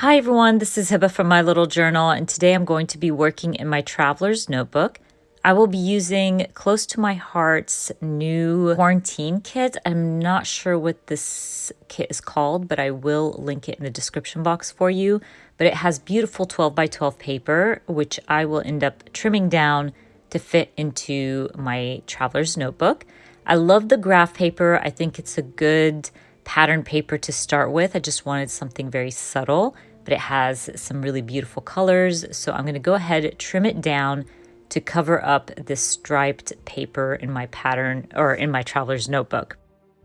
Hi everyone, this is Hiba from My Little Journal, and today I'm going to be working in my traveler's notebook. I will be using Close to My Heart's new quarantine kit. I'm not sure what this kit is called, but I will link it in the description box for you. But it has beautiful 12 by 12 paper, which I will end up trimming down to fit into my traveler's notebook. I love the graph paper. I think it's a good pattern paper to start with. I just wanted something very subtle, but it has some really beautiful colors. So I'm going to go ahead, trim it down to cover up this striped paper in my pattern or in my traveler's notebook.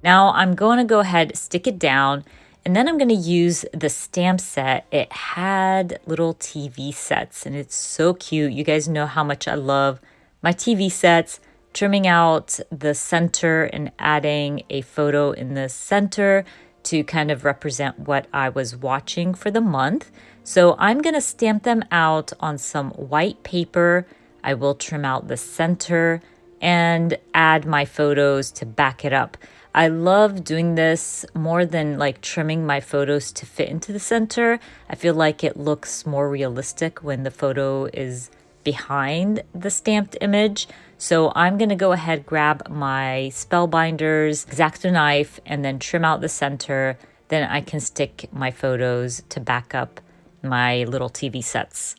Now I'm going to go ahead, stick it down, and then I'm going to use the stamp set. It had little TV sets and it's so cute. You guys know how much I love my TV sets. Trimming out the center and adding a photo in the center to kind of represent what I was watching for the month. So I'm going to stamp them out on some white paper. I will trim out the center and add my photos to back it up. I love doing this more than like trimming my photos to fit into the center. I feel like it looks more realistic when the photo is behind the stamped image. So I'm going to go ahead, grab my spellbinders, X-Acto knife, and then trim out the center. Then I can stick my photos to back up my little TV sets.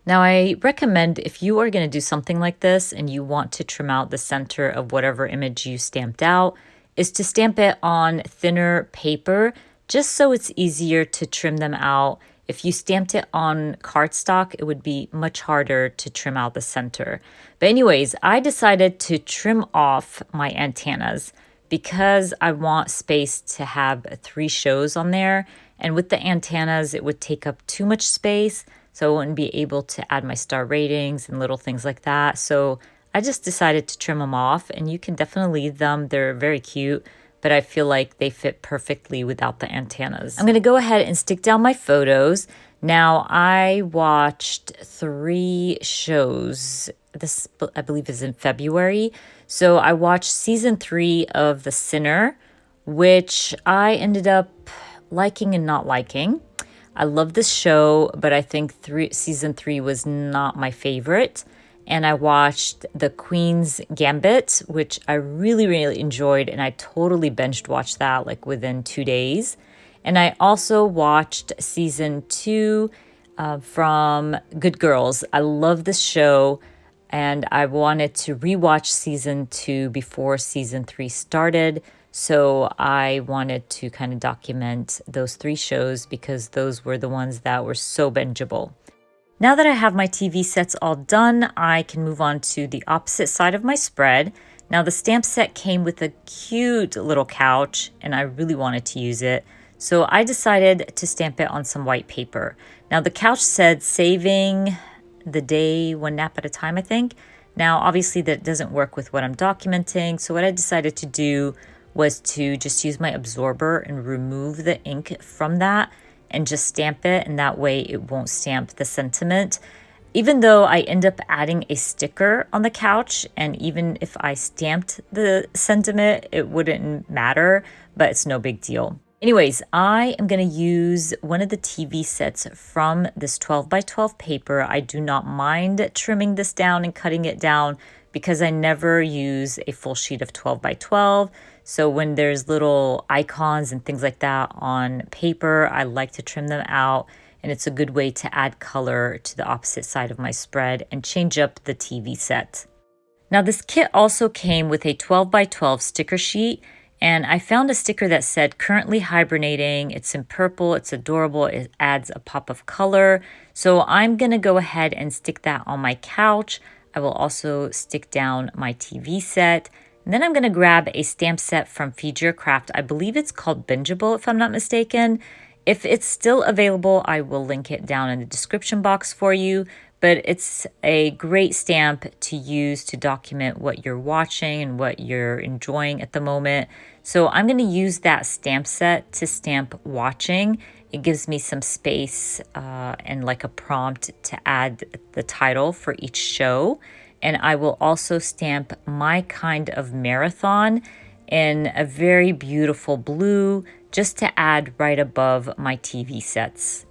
Now I recommend if you are going to do something like this and you want to trim out the center of whatever image you stamped out, is to stamp it on thinner paper just so it's easier to trim them out. If you stamped it on cardstock, it would be much harder to trim out the center. But anyways, I decided to trim off my antennas because I want space to have 3 shows on there. And with the antennas, it would take up too much space, so I wouldn't be able to add my star ratings and little things like that. So I just decided to trim them off, and you can definitely leave them. They're very cute, but I feel like they fit perfectly without the antennas. I'm gonna go ahead and stick down my photos. Now, I watched 3 shows. This, I believe, is in February. So I watched season 3 of The Sinner, which I ended up liking and not liking. I love this show, but I think season 3 was not my favorite. And I watched The Queen's Gambit, which I really, really enjoyed. And I totally binged watched that like within 2 days. And I also watched season 2 from Good Girls. I love this show. And I wanted to rewatch season 2 before season 3 started. So I wanted to kind of document those 3 shows because those were the ones that were so bingeable. Now that I have my TV sets all done, I can move on to the opposite side of my spread. Now the stamp set came with a cute little couch and I really wanted to use it. So I decided to stamp it on some white paper. Now the couch said saving the day 1 nap at a time, I think. Now obviously that doesn't work with what I'm documenting. So what I decided to do was to just use my absorber and remove the ink from that and just stamp it, and that way it won't stamp the sentiment. Even though I end up adding a sticker on the couch, and even if I stamped the sentiment, it wouldn't matter, but it's no big deal. Anyways, I am going to use one of the TV sets from this 12 by 12 paper. I do not mind trimming this down and cutting it down because I never use a full sheet of 12 by 12. So when there's little icons and things like that on paper, I like to trim them out. And it's a good way to add color to the opposite side of my spread and change up the TV set. Now this kit also came with a 12 by 12 sticker sheet. And I found a sticker that said currently hibernating. It's in purple, it's adorable, it adds a pop of color. So I'm gonna go ahead and stick that on my couch. I will also stick down my TV set. And then I'm going to grab a stamp set from Feed Your Craft. I believe it's called Bingeable, if I'm not mistaken. If it's still available, I will link it down in the description box for you. But it's a great stamp to use to document what you're watching and what you're enjoying at the moment. So I'm going to use that stamp set to stamp watching. It gives me some space and like a prompt to add the title for each show. And I will also stamp My Kind of Marathon. in a very beautiful blue just to add right above my TV sets.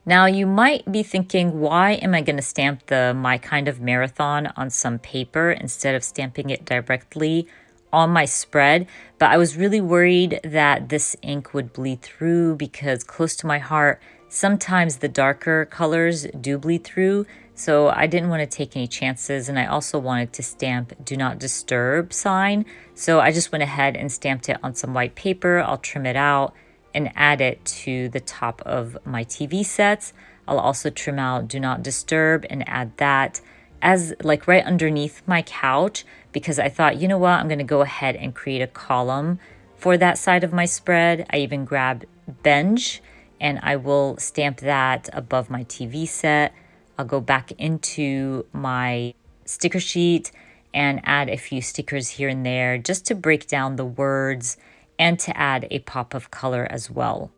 Now you might be thinking, why am I going to stamp the My Kind of Marathon on some paper instead of stamping it directly on my spread? But I was really worried that this ink would bleed through because close to my heart, sometimes the darker colors do bleed through. So I didn't want to take any chances, and I also wanted to stamp Do Not Disturb sign. So I just went ahead and stamped it on some white paper. I'll trim it out and add it to the top of my TV sets. I'll also trim out Do Not Disturb and add that as like right underneath my couch, because I thought, you know what, I'm going to go ahead and create a column for that side of my spread. I even grabbed Bench and I will stamp that above my TV set. I'll go back into my sticker sheet and add a few stickers here and there just to break down the words and to add a pop of color as well.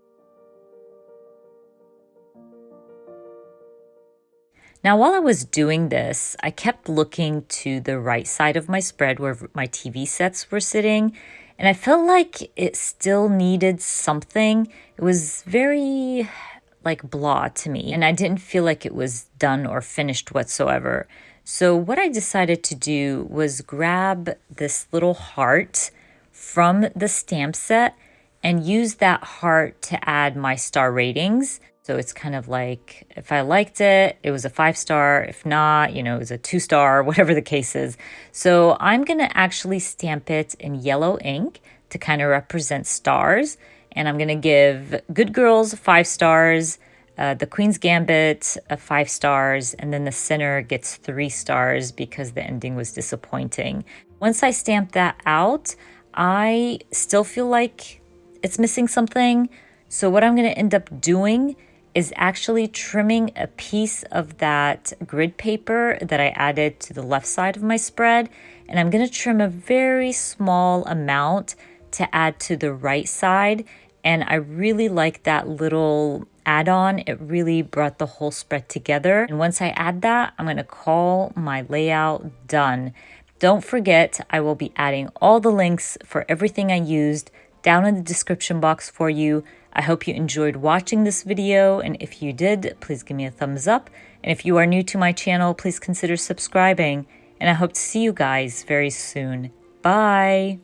Now, while I was doing this, I kept looking to the right side of my spread where my TV sets were sitting, and I felt like it still needed something. It was very like blah to me, and I didn't feel like it was done or finished whatsoever. So what I decided to do was grab this little heart from the stamp set and use that heart to add my star ratings. So it's kind of like, if I liked it, it was a 5-star. If not, you know, it was a 2-star, whatever the case is. So I'm going to actually stamp it in yellow ink to kind of represent stars. And I'm going to give Good Girls 5 stars, the Queen's Gambit 5 stars, and then the Sinner gets 3 stars because the ending was disappointing. Once I stamp that out, I still feel like it's missing something. So what I'm going to end up doing is actually trimming a piece of that grid paper that I added to the left side of my spread. And I'm going to trim a very small amount to add to the right side. And I really like that little add-on. It really brought the whole spread together. And once I add that, I'm going to call my layout done. Don't forget, I will be adding all the links for everything I used down in the description box for you. I hope you enjoyed watching this video, and if you did, please give me a thumbs up. And if you are new to my channel, please consider subscribing. And I hope to see you guys very soon. Bye!